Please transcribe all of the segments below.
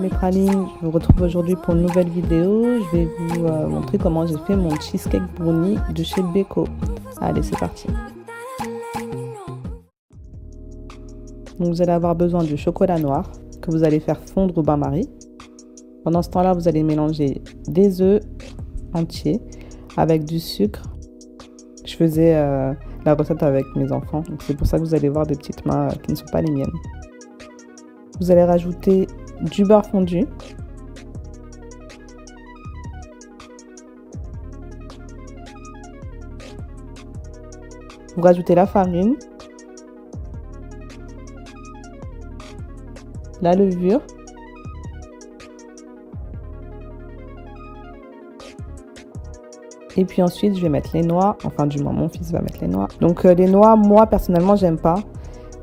mes pralines, je vous retrouve aujourd'hui pour une nouvelle vidéo. Je vais vous montrer comment j'ai fait mon cheesecake brownie de chez Beko. Allez, c'est parti. Donc vous allez avoir besoin de chocolat noir que vous allez faire fondre au bain-marie. Pendant ce temps-là, vous allez mélanger des œufs entiers avec du sucre. Je faisais la recette avec mes enfants, donc c'est pour ça que vous allez voir des petites mains qui ne sont pas les miennes. Vous allez rajouter du beurre fondu. Vous rajoutez la farine, la levure, et puis ensuite je vais mettre les noix, enfin du moins mon fils va mettre les noix. Donc les noix, moi personnellement j'aime pas,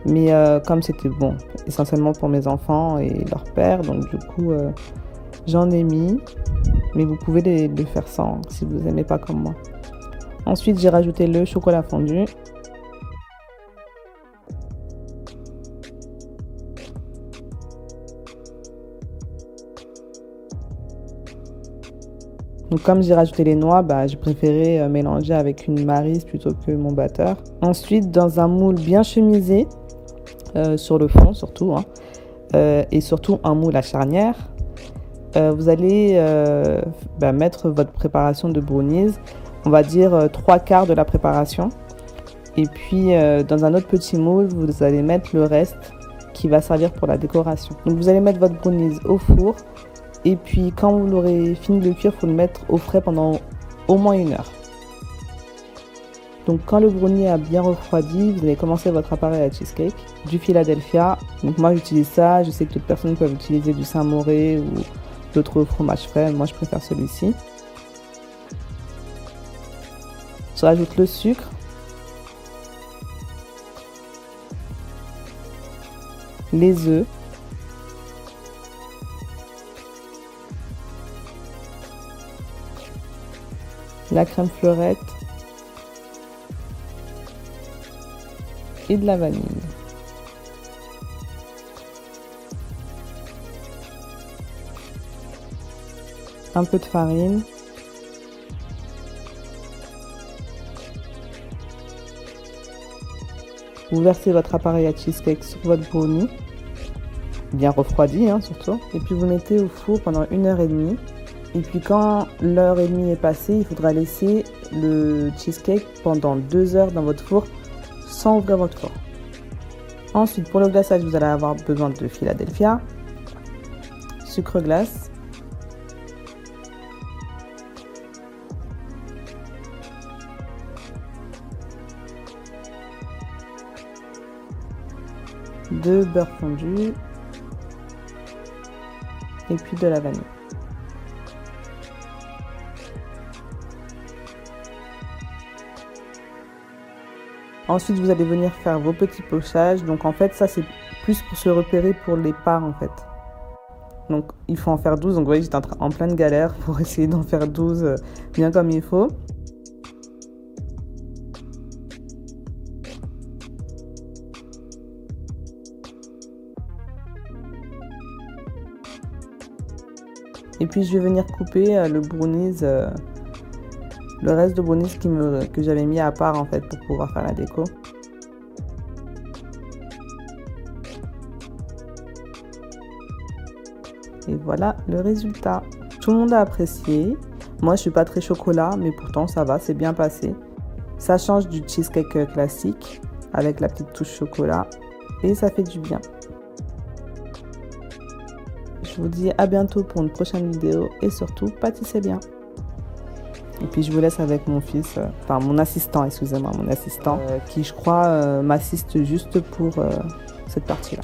mais comme c'était bon, essentiellement pour mes enfants et leur père, donc du coup j'en ai mis, mais vous pouvez le faire sans si vous n'aimez pas comme moi. Ensuite j'ai rajouté le chocolat fondu. Donc comme j'ai rajouté les noix, j'ai préféré mélanger avec une maryse plutôt que mon batteur. Ensuite, dans un moule bien chemisé, sur le fond surtout, et surtout un moule à charnière, vous allez mettre votre préparation de brownies, on va dire 3/4 de la préparation. Et puis dans un autre petit moule, vous allez mettre le reste qui va servir pour la décoration. Donc vous allez mettre votre brownies au four. Et puis quand vous l'aurez fini de cuire, il faut le mettre au frais pendant au moins 1 heure. Donc quand le brownie a bien refroidi, vous allez commencer votre appareil à cheesecake, du Philadelphia. Donc moi j'utilise ça, je sais que d'autres personnes peuvent utiliser du Saint-Moré ou d'autres fromages frais, moi je préfère celui-ci. Je rajoute le sucre, les œufs, la crème fleurette et de la vanille. Un peu de farine. Vous versez votre appareil à cheesecake sur votre brownie, bien refroidi surtout, et puis vous mettez au four pendant 1h30. Et puis quand l'heure et demie est passée, il faudra laisser le cheesecake pendant 2 heures dans votre four sans ouvrir votre four. Ensuite, pour le glaçage, vous allez avoir besoin de Philadelphia, sucre glace, de beurre fondu et puis de la vanille. Ensuite, vous allez venir faire vos petits pochages. Donc en fait, ça c'est plus pour se repérer pour les parts en fait. Donc il faut en faire 12. Donc vous voyez, j'étais en pleine galère pour essayer d'en faire 12 bien comme il faut. Et puis je vais venir couper le brownies, le reste de brownies que j'avais mis à part en fait pour pouvoir faire la déco. Et voilà le résultat. Tout le monde a apprécié. Moi je suis pas très chocolat, mais pourtant ça va, c'est bien passé. Ça change du cheesecake classique avec la petite touche chocolat et ça fait du bien. Je vous dis à bientôt pour une prochaine vidéo et surtout pâtissez bien. Et puis je vous laisse avec mon fils, enfin mon assistant, excusez-moi, mon assistant, qui je crois m'assiste juste pour cette partie-là.